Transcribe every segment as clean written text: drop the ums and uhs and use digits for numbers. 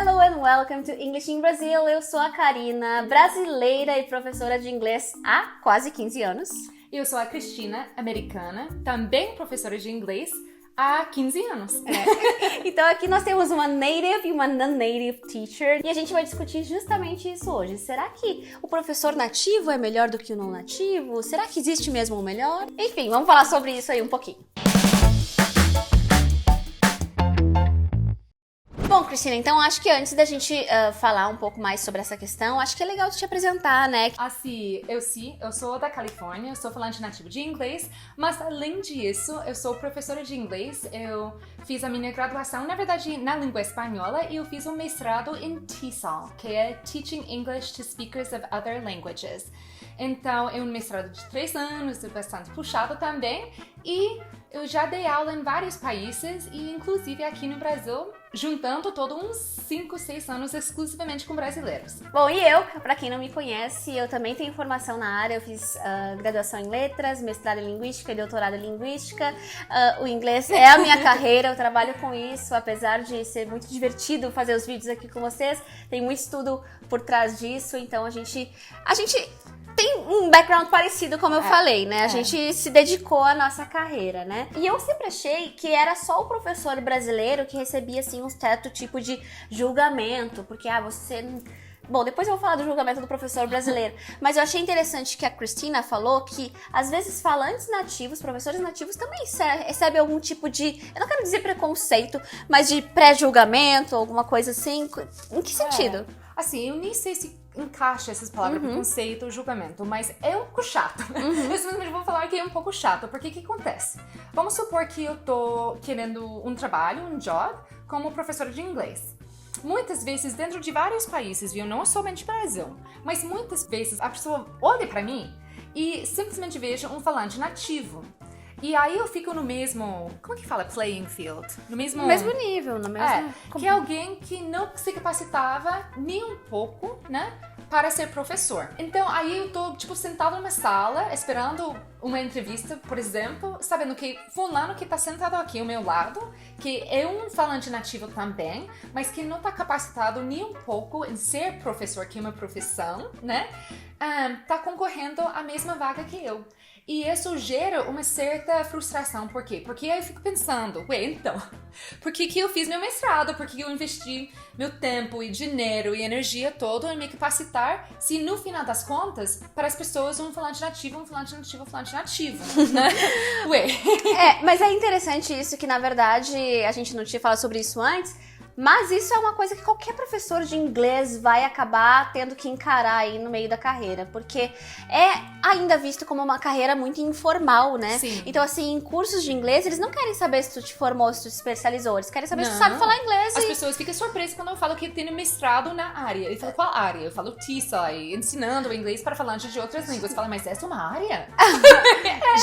Hello and welcome to English in Brazil. Eu sou a Karina, brasileira e professora de inglês há quase 15 anos. E eu sou a Cristina, americana, também professora de inglês há 15 anos. Então aqui nós temos uma native e uma non-native teacher e a gente vai discutir justamente isso hoje. Será que o professor nativo é melhor do que o não nativo? Será que existe mesmo o melhor? Enfim, vamos falar sobre isso aí um pouquinho. Bom, Cristina, então acho que antes da gente falar um pouco mais sobre essa questão, acho que é legal te apresentar, né? Eu sou da Califórnia, eu sou falante nativo de inglês, mas além disso, eu sou professora de inglês. Eu fiz a minha graduação, na verdade, na língua espanhola e eu fiz um mestrado em TESOL, que é Teaching English to Speakers of Other Languages. Então, é um mestrado de 3 anos, é bastante puxado também, e eu já dei aula em vários países, e inclusive aqui no Brasil, juntando todos uns 5, 6 anos exclusivamente com brasileiros. Bom, e eu, pra quem não me conhece, eu também tenho formação na área, eu fiz graduação em letras, mestrado em linguística e doutorado em linguística. O inglês é a minha carreira, eu trabalho com isso, apesar de ser muito divertido fazer os vídeos aqui com vocês, tem muito estudo por trás disso, então a gente tem um background parecido, como eu falei, né? A gente se dedicou à nossa carreira, né? E eu sempre achei que era só o professor brasileiro que recebia, assim, um certo tipo de julgamento, porque, você... Bom, depois eu vou falar do julgamento do professor brasileiro, mas eu achei interessante que a Cristina falou que, às vezes, falantes nativos, professores nativos também recebem algum tipo de, eu não quero dizer preconceito, mas de pré-julgamento, alguma coisa assim. Em que sentido? Assim, eu nem sei se encaixa essas palavras, preconceito, julgamento, mas é um pouco chato. Eu simplesmente vou falar que é um pouco chato, porque o que acontece? Vamos supor que eu tô querendo um trabalho, um job, como professora de inglês. Muitas vezes, dentro de vários países, viu? Não somente Brasil, mas muitas vezes a pessoa olha pra mim e simplesmente veja um falante nativo. E aí eu fico no mesmo, como que fala? Playing field. No mesmo nível, no mesmo... que é alguém que não se capacitava nem um pouco, né? Para ser professor. Então, aí eu tô, sentada numa sala, esperando uma entrevista, por exemplo, sabendo que fulano que tá sentado aqui ao meu lado, que é um falante nativo também, mas que não tá capacitado nem um pouco em ser professor, que é uma profissão, né? Tá concorrendo à mesma vaga que eu. E isso gera uma certa frustração. Por quê? Porque aí eu fico pensando, então, por que eu fiz meu mestrado? Por que eu investi meu tempo e dinheiro e energia todo em me capacitar, se no final das contas, para as pessoas, um falante nativo, né? Mas é interessante isso, que na verdade, a gente não tinha falado sobre isso antes, mas isso é uma coisa que qualquer professor de inglês vai acabar tendo que encarar aí no meio da carreira, porque é ainda visto como uma carreira muito informal, né? Sim. Então, assim, em cursos de inglês, eles não querem saber se tu te formou, se tu te especializou, eles querem saber se tu sabe falar inglês. As pessoas ficam surpresas quando eu falo que eu tenho mestrado na área. Eu falo, qual área? Eu falo TESOL, ensinando o inglês para falantes de outras línguas. Fala, mas essa é uma área?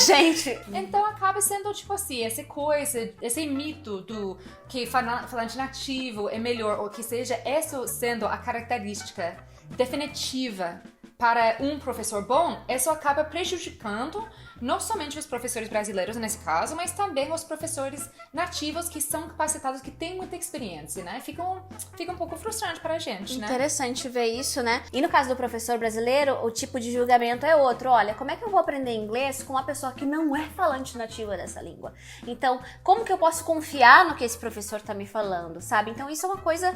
Gente! Então acaba sendo, essa coisa, esse mito do que falante nativo é melhor, ou que seja, essa sendo a característica definitiva para um professor bom, isso acaba prejudicando não somente os professores brasileiros nesse caso, mas também os professores nativos que são capacitados, que têm muita experiência, né? Fica um pouco frustrante para a gente, né? Interessante ver isso, né? E no caso do professor brasileiro, o tipo de julgamento é outro. Olha, como é que eu vou aprender inglês com uma pessoa que não é falante nativa dessa língua? Então, como que eu posso confiar no que esse professor tá me falando, sabe? Então, isso é uma coisa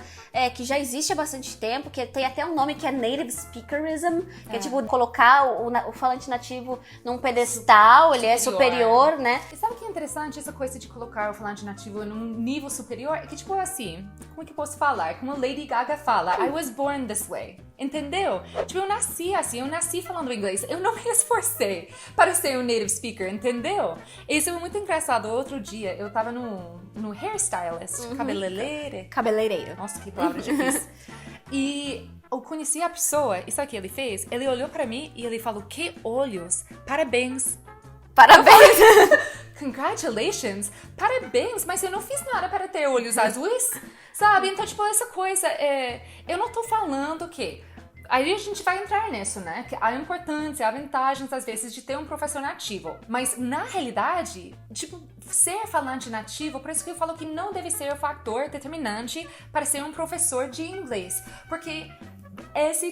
que já existe há bastante tempo, que tem até um nome que é Native Speakerism, que é tipo colocar o falante nativo num pedestal, ele é superior, né? E sabe o que é interessante? Essa coisa de colocar o falante nativo num nível superior, é que assim, como é que eu posso falar? Como a Lady Gaga fala, I was born this way. Entendeu? Eu nasci assim, eu nasci falando inglês. Eu não me esforcei para ser um native speaker, entendeu? Isso é muito engraçado. Outro dia, eu tava no hairstylist, Cabeleireiro. Nossa, que palavra difícil. E eu conheci a pessoa, e sabe o que ele fez? Ele olhou pra mim e ele falou, que olhos, parabéns. Parabéns! Congratulations! Parabéns, mas eu não fiz nada para ter olhos azuis, sabe? Então, essa coisa, eu não tô falando que Aí a gente vai entrar nisso, né? Que a importância, a vantagem, às vezes, de ter um professor nativo. Mas, na realidade, tipo, ser falante nativo, por isso que eu falo que não deve ser o fator determinante para ser um professor de inglês. Porque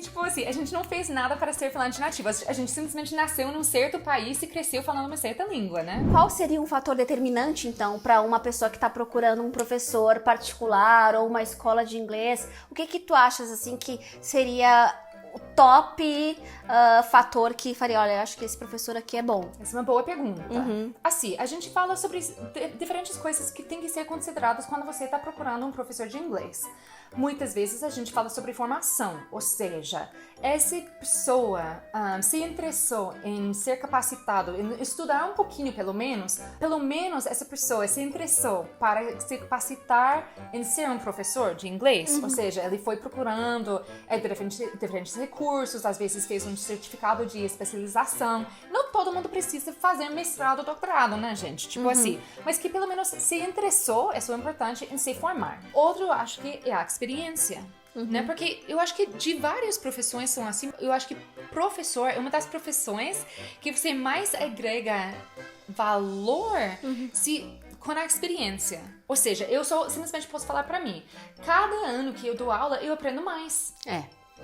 tipo assim, a gente não fez nada para ser falante nativo. A gente simplesmente nasceu num certo país e cresceu falando uma certa língua, né? Qual seria um fator determinante, então, para uma pessoa que está procurando um professor particular ou uma escola de inglês? O que tu achas, assim, que seria o top fator que faria, olha, eu acho que esse professor aqui é bom? Essa é uma boa pergunta. Assim, a gente fala sobre diferentes coisas que tem que ser consideradas quando você está procurando um professor de inglês. Muitas vezes a gente fala sobre formação, ou seja, essa pessoa se interessou em ser capacitado, em estudar um pouquinho pelo menos essa pessoa se interessou para se capacitar em ser um professor de inglês, ou seja, ele foi procurando diferentes recursos, às vezes fez um certificado de especialização. Não todo mundo precisa fazer mestrado ou doutorado, né, gente? Tipo assim, mas que pelo menos se interessou, isso é importante, em se formar. Outro, eu acho que é a experiência. Né? Porque eu acho que de várias profissões são assim. Eu acho que professor é uma das profissões que você mais agrega valor com a experiência. Ou seja, eu simplesmente posso falar pra mim, cada ano que eu dou aula, eu aprendo mais.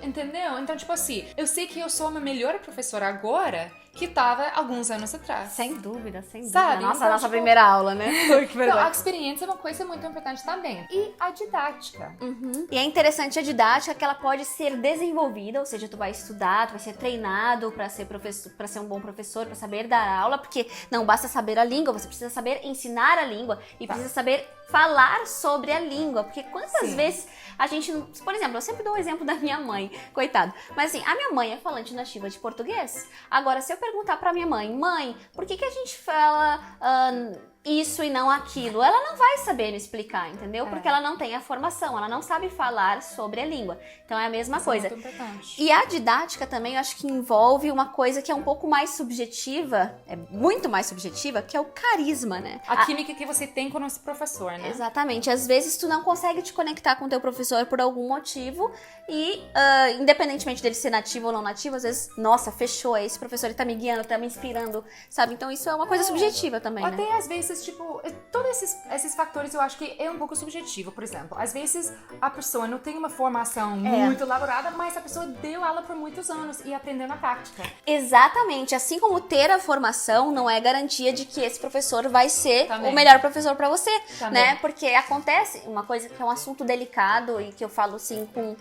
Entendeu? Então, tipo assim, eu sei que eu sou uma melhor professora agora que tava alguns anos atrás. Sem dúvida, sem dúvida. Sabe? Nossa, Então, a nossa tipo, primeira aula, né? Então, a experiência é uma coisa muito importante também. E a didática. E é interessante a didática que ela pode ser desenvolvida, ou seja, tu vai estudar, tu vai ser treinado para ser professor, para ser um bom professor, para saber dar aula, porque não basta saber a língua, você precisa saber ensinar a língua e precisa saber falar sobre a língua, porque quantas vezes a gente, por exemplo, eu sempre dou o exemplo da minha mãe, coitado, mas assim, a minha mãe é falante nativa de português. Agora, se eu perguntar pra minha mãe, por que a gente fala isso e não aquilo? Ela não vai saber me explicar, entendeu? Porque ela não tem a formação, ela não sabe falar sobre a língua. Então é a mesma coisa. É muito importante. E a didática também, eu acho que envolve uma coisa que é um pouco mais subjetiva, é muito mais subjetiva, que é o carisma, né? A química que você tem com esse professor, né? Exatamente. Às vezes tu não consegue te conectar com o teu professor por algum motivo e, independentemente dele ser nativo ou não nativo, às vezes, nossa, fechou, esse professor ele tá me guiando, tá me inspirando, sabe? Então isso é uma coisa subjetiva também, né? Até às vezes, tipo, todos esses fatores eu acho que é um pouco subjetivo. Por exemplo, às vezes a pessoa não tem uma formação muito elaborada, mas a pessoa deu aula por muitos anos e aprendeu na prática. Exatamente. Assim como ter a formação não é garantia de que esse professor vai ser o melhor professor pra você, né? Porque acontece uma coisa que é um assunto delicado e que eu falo assim com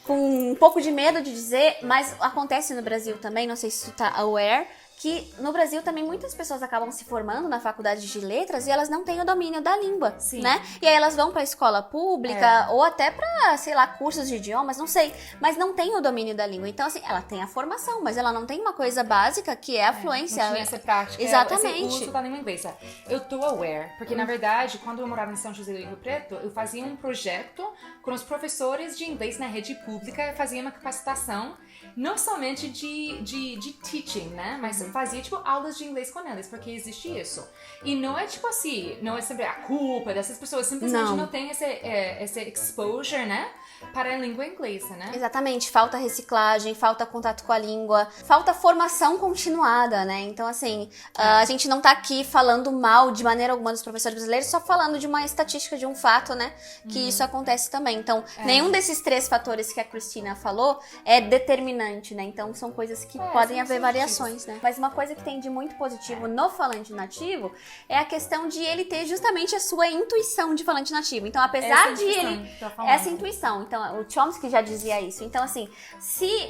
um pouco de medo de dizer, mas acontece no Brasil também, não sei se tu tá aware, que no Brasil também muitas pessoas acabam se formando na faculdade de letras e elas não têm o domínio da língua, né? E aí elas vão pra escola pública ou até pra, sei lá, cursos de idiomas, não sei, mas não tem o domínio da língua. Então, assim, ela tem a formação, mas ela não tem uma coisa básica que é a fluência. Não tinha essa prática. Exatamente. Esse uso da língua inglesa. Eu tô aware, porque na verdade, quando eu morava em São José do Rio Preto, eu fazia um projeto com os professores de inglês na rede pública, eu fazia uma capacitação, não somente de teaching, né? Mas fazia, tipo, aulas de inglês com eles, porque existe isso. E não é, tipo assim, não é sempre a culpa dessas pessoas, simplesmente não tem esse exposure, né? Para a língua inglesa, né? Exatamente, falta reciclagem, falta contato com a língua, falta formação continuada, né? Então, assim, a gente não tá aqui falando mal de maneira alguma dos professores brasileiros, só falando de uma estatística, de um fato, né? Que isso acontece também. Então, nenhum desses 3 fatores que a Cristina falou é determinante, né? Então, são coisas que podem haver variações, né? Mas uma coisa que tem de muito positivo no falante nativo é a questão de ele ter justamente a sua intuição de falante nativo. Então, apesar de ele... Essa intuição. Então, o Chomsky já dizia isso. Então, assim,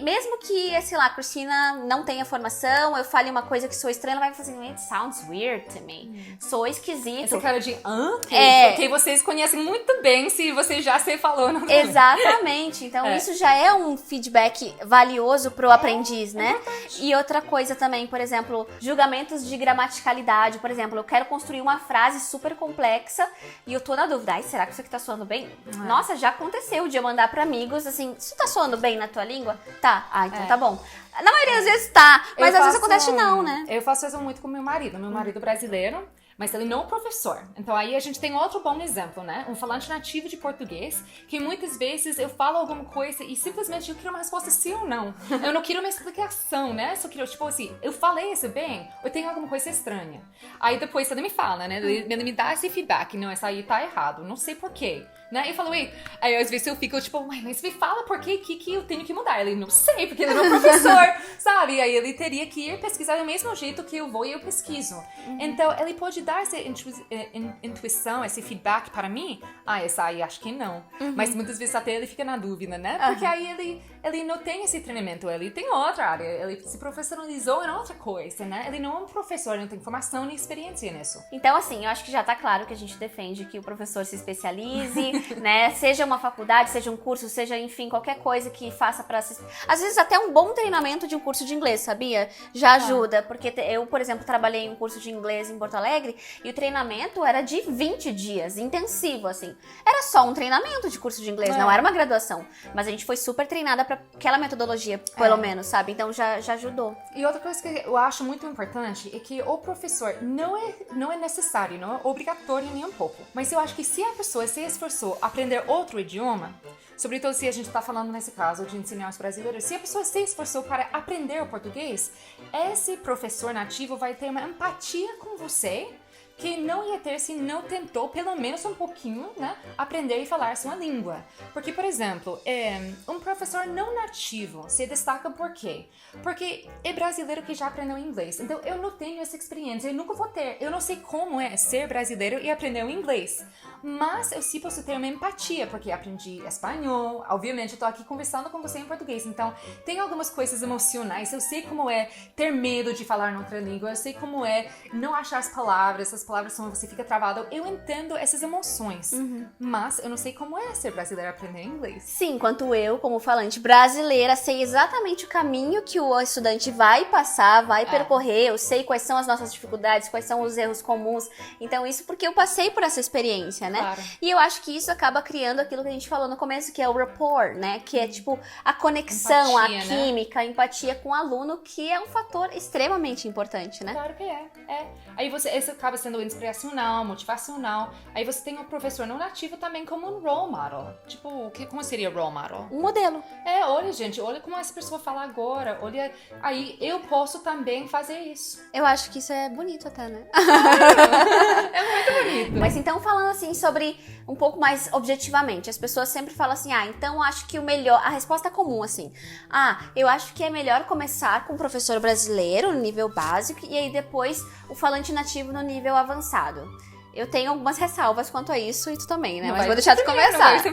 mesmo que, sei lá, a Cristina não tenha formação, eu fale uma coisa que sou estranha, ela vai falar assim, it sounds weird to me. Sou esquisito. Essa cara de, porque vocês conhecem muito bem se você já se falou. Não? Exatamente. Então, isso já é um feedback valioso pro aprendiz, né? E outra coisa também, por exemplo, julgamentos de gramaticalidade. Por exemplo, eu quero construir uma frase super complexa e eu tô na dúvida, ai, será que isso aqui tá soando bem? Nossa, já aconteceu de eu mandar pra amigos, assim, isso tá soando bem na tua língua? Tá. Então tá bom. Na maioria das vezes tá, mas às vezes acontece não, né? Eu faço isso muito com meu marido brasileiro, mas ele não é um professor. Então aí a gente tem outro bom exemplo, né? Um falante nativo de português, que muitas vezes eu falo alguma coisa e simplesmente eu quero uma resposta sim ou não. Eu não quero uma explicação, né? Só quero, tipo assim, eu falei isso bem ou tem alguma coisa estranha? Aí depois ele me fala, né? Ele me dá esse feedback, não, essa aí tá errado, não sei porquê. Né? E falou, aí às vezes eu fico tipo, mas me fala por que eu tenho que mudar. Ele, não sei, porque ele não é um professor, sabe? Aí ele teria que ir pesquisar do mesmo jeito que eu vou e eu pesquiso. Então, ele pode dar essa intuição, esse feedback para mim? Essa aí acho que não. Mas muitas vezes até ele fica na dúvida, né? Porque aí ele não tem esse treinamento, ele tem outra área, ele se profissionalizou em outra coisa, né? Ele não é um professor, ele não tem formação nem experiência nisso. Então, assim, eu acho que já tá claro que a gente defende que o professor se especialize, né? Seja uma faculdade, seja um curso, seja, enfim, qualquer coisa que faça pra... Às vezes até um bom treinamento de um curso de inglês, sabia? Já ajuda, porque eu, por exemplo, trabalhei em um curso de inglês em Porto Alegre e o treinamento era de 20 dias, intensivo, assim. Era só um treinamento de curso de inglês, não era uma graduação. Mas a gente foi super treinada pra aquela metodologia, pelo menos, sabe? Então já ajudou. E outra coisa que eu acho muito importante é que o professor não é necessário, não é obrigatório nem um pouco. Mas eu acho que se a pessoa se esforçou a aprender outro idioma, sobretudo se a gente está falando nesse caso de ensinar os brasileiros, se a pessoa se esforçou para aprender o português, esse professor nativo vai ter uma empatia com você que não ia ter se não tentou, pelo menos um pouquinho, né, aprender e falar sua língua. Porque, por exemplo, um professor não nativo se destaca por quê? Porque é brasileiro que já aprendeu inglês. Então, eu não tenho essa experiência, eu nunca vou ter. Eu não sei como é ser brasileiro e aprender o inglês. Mas eu sim posso ter uma empatia, porque aprendi espanhol. Obviamente, eu tô aqui conversando com você em português. Então, tem algumas coisas emocionais. Eu sei como é ter medo de falar noutra língua. Eu sei como é não achar as palavras são, você fica travado. Eu entendo essas emoções. Mas eu não sei como é ser brasileira aprender inglês. Sim, enquanto eu, como falante brasileira, sei exatamente o caminho que o estudante vai passar, vai percorrer. Eu sei quais são as nossas dificuldades, quais são os erros comuns. Então, isso porque eu passei por essa experiência, né? Claro. E eu acho que isso acaba criando aquilo que a gente falou no começo, que é o rapport, né? Que é tipo a conexão, empatia, a química, a empatia com o aluno, que é um fator extremamente importante, né? Claro que é. Aí esse acaba sendo inspiracional, motivacional. Aí você tem o professor não nativo também como um role model. Tipo, como seria role model? Um modelo. Olha, gente, olha como essa pessoa fala agora. Olha, aí eu posso também fazer isso. Eu acho que isso é bonito até, né? É muito bonito. Mas então, falando assim sobre um pouco mais objetivamente, as pessoas sempre falam assim, então acho que o melhor, a resposta comum assim, eu acho que é melhor começar com o professor brasileiro no nível básico e aí depois o falante nativo no nível avançado. Eu tenho algumas ressalvas quanto a isso e tu também, né? Não, mas vou deixar tu começar.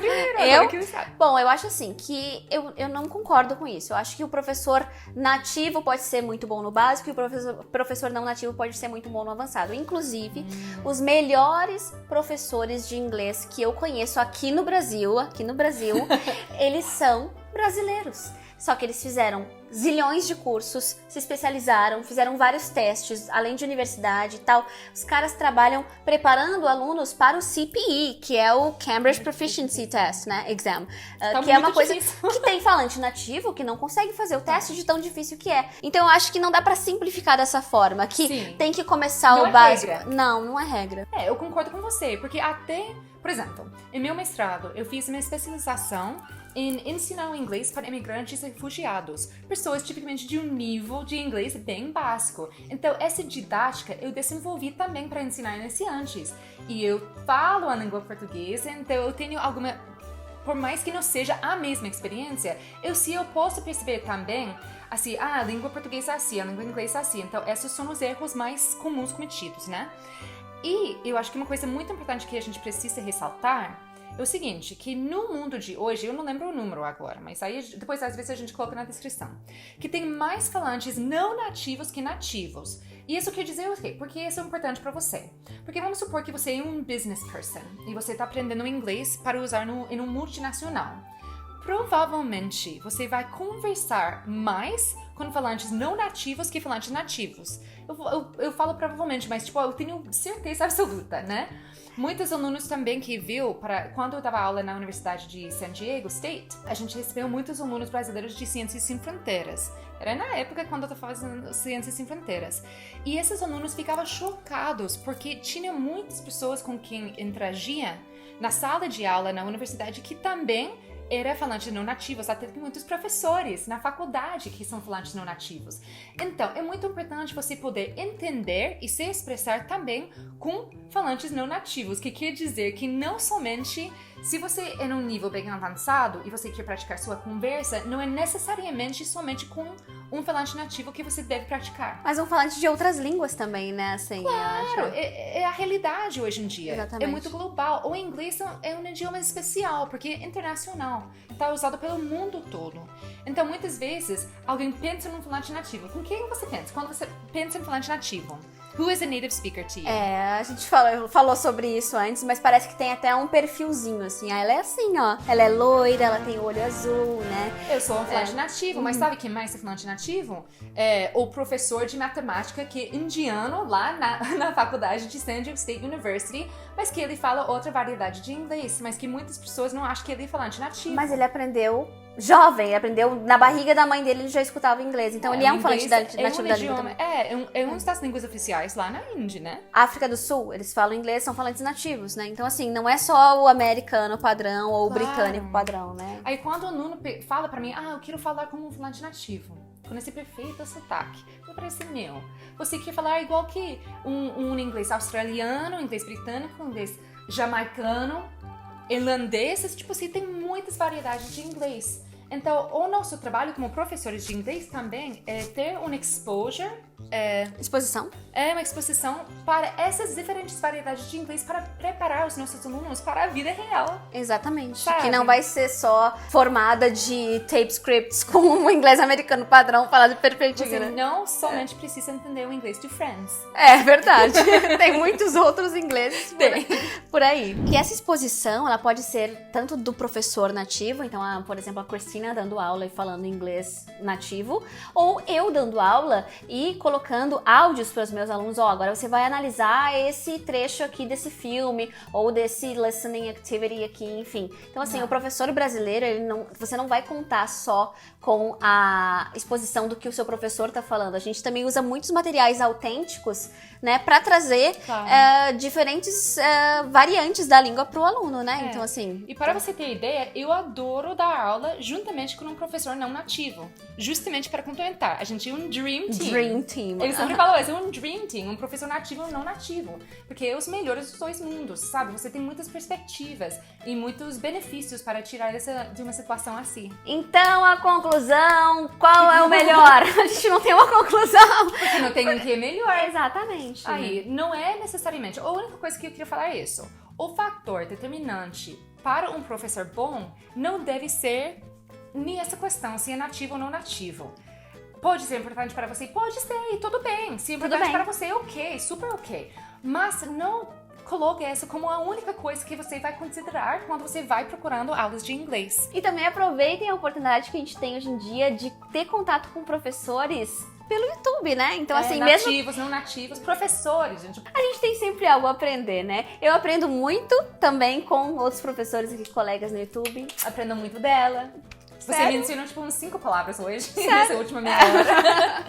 Bom, eu acho assim, que eu não concordo com isso. Eu acho que o professor nativo pode ser muito bom no básico e o professor não nativo pode ser muito bom no avançado. Inclusive, os melhores professores de inglês que eu conheço aqui no Brasil, eles são brasileiros. Só que eles fizeram zilhões de cursos, se especializaram, fizeram vários testes, além de universidade e tal. Os caras trabalham preparando alunos para o CPE, que é o Cambridge Proficiency Test, né? Exam. Que é uma coisa que tem falante nativo que não consegue fazer o teste de tão difícil que é. Então eu acho que não dá pra simplificar dessa forma, que tem que começar o básico. Regra. Não é regra. Eu concordo com você, porque até, por exemplo, em meu mestrado, eu fiz uma especialização em ensinar o inglês para imigrantes e refugiados, pessoas tipicamente de um nível de inglês bem básico. Então, essa didática eu desenvolvi também para ensinar iniciantes. E eu falo a língua portuguesa, então eu tenho alguma... Por mais que não seja a mesma experiência, eu posso perceber também, assim, a língua portuguesa é assim, a língua inglesa é assim. Então, esses são os erros mais comuns cometidos, né? E eu acho que uma coisa muito importante que a gente precisa ressaltar é o seguinte, que no mundo de hoje, eu não lembro o número agora, mas aí depois às vezes a gente coloca na descrição, que tem mais falantes não nativos que nativos. E isso quer dizer o quê? Porque isso é importante para você. Porque vamos supor que você é um business person e você está aprendendo inglês para usar em um multinacional. provavelmente você vai conversar mais com falantes não nativos que falantes nativos. Eu falo provavelmente, mas tipo, eu tenho certeza absoluta, né? Muitos alunos também que viu, quando eu dava aula na Universidade de San Diego State, a gente recebeu muitos alunos brasileiros de Ciências Sem Fronteiras. Era na época quando eu estava fazendo Ciências Sem Fronteiras. E esses alunos ficavam chocados, porque tinha muitas pessoas com quem interagia na sala de aula na universidade que também era falante não nativo, até tem muitos professores na faculdade que são falantes não nativos. Então, é muito importante você poder entender e se expressar também com falantes não nativos, que quer dizer que não somente se você é num nível bem avançado e você quer praticar sua conversa, não é necessariamente somente com um falante nativo que você deve praticar. Mas um falante de outras línguas também, né? Assim, claro, é a realidade hoje em dia. Exatamente. É muito global. O inglês é um idioma especial, porque é internacional. Está usado pelo mundo todo. Então, muitas vezes, alguém pensa num falante nativo. Com quem você pensa? Quando você pensa em falante nativo? Who is a native speaker to you? A gente falou sobre isso antes, mas parece que tem até um perfilzinho, assim. Ela é assim, ó. Ela é loira, ela tem olho azul, né? Eu sou um falante nativo, mas sabe quem mais é falante nativo? O professor de matemática que é indiano lá na faculdade de San Diego State University, mas que ele fala outra variedade de inglês, mas que muitas pessoas não acham que ele é falante nativo. Mas ele aprendeu jovem, ele aprendeu na barriga da mãe dele, ele já escutava inglês. Então ele é um falante nativo da língua também. É uma das línguas oficiais lá na Índia, né? África do Sul, eles falam inglês, são falantes nativos, né? Então assim, não é só o americano padrão ou o britânico padrão, né? Aí quando o aluno fala pra mim, eu quero falar como um falante nativo, com esse perfeito sotaque, não parece meu. Você quer falar igual que um inglês australiano, inglês britânico, inglês jamaicano, irlandês, tipo assim, tem muitas variedades de inglês. Então, o nosso trabalho como professores de inglês também é ter uma exposure, exposição? É uma exposição para essas diferentes variedades de inglês para preparar os nossos alunos para a vida real. Exatamente. Sabe? Que não vai ser só formada de tape scripts com um inglês americano padrão falado perfeitinho, Você né? não somente precisa entender o inglês de Friends. É verdade. Tem muitos outros ingleses por aí. E essa exposição, ela pode ser tanto do professor nativo, então, por exemplo, a Cristina dando aula e falando inglês nativo, ou eu dando aula e colocando áudios para os meus alunos. Agora você vai analisar esse trecho aqui desse filme, ou desse listening activity aqui, enfim. Então, assim, o professor brasileiro, você não vai contar só com a exposição do que o seu professor tá falando. A gente também usa muitos materiais autênticos, né, para trazer diferentes variantes da língua pro aluno, né? Então, assim... E para você ter ideia, eu adoro dar aula juntamente com um professor não nativo. Justamente para complementar. A gente é um dream team. Dream team. Eles sempre falam isso, é um dream team, um professor nativo e um não nativo. Porque é os melhores dos dois mundos, sabe? Você tem muitas perspectivas e muitos benefícios para tirar de uma situação assim. Então, a conclusão, qual é o melhor? A gente não tem uma conclusão. Porque não tem um que é melhor. Exatamente. Aí, não é necessariamente... A única coisa que eu queria falar é isso. O fator determinante para um professor bom não deve ser nem essa questão, se é nativo ou não nativo. Pode ser importante para você? Pode ser, e tudo bem. Se é importante para você, ok, super ok. Mas não coloque essa como a única coisa que você vai considerar quando você vai procurando aulas de inglês. E também aproveitem a oportunidade que a gente tem hoje em dia de ter contato com professores pelo YouTube, né? Então, assim, nativos, não nativos, professores, gente. A gente tem sempre algo a aprender, né? Eu aprendo muito também com outros professores e colegas no YouTube. Aprendo muito dela. Você Sério? me ensinou, tipo, uns 5 palavras hoje, nessa última meia hora.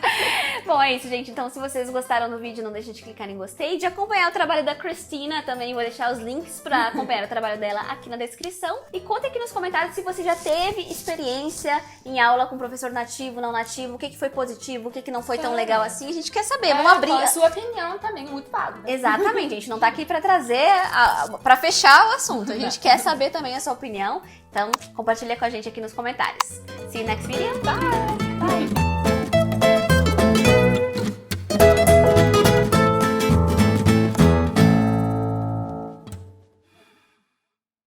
Bom, é isso, gente. Então, se vocês gostaram do vídeo, não deixem de clicar em gostei, de acompanhar o trabalho da Cristina também. Vou deixar os links pra acompanhar o trabalho dela aqui na descrição. E conta aqui nos comentários se você já teve experiência em aula com professor nativo, não nativo, o que foi positivo, o que não foi tão legal assim. A gente quer saber, vamos abrir. A sua opinião também é muito válida. Exatamente, a gente não tá aqui pra trazer, pra fechar o assunto. A gente quer saber também a sua opinião. Então, compartilha com a gente aqui nos comentários. See you next video. Bye! Bye!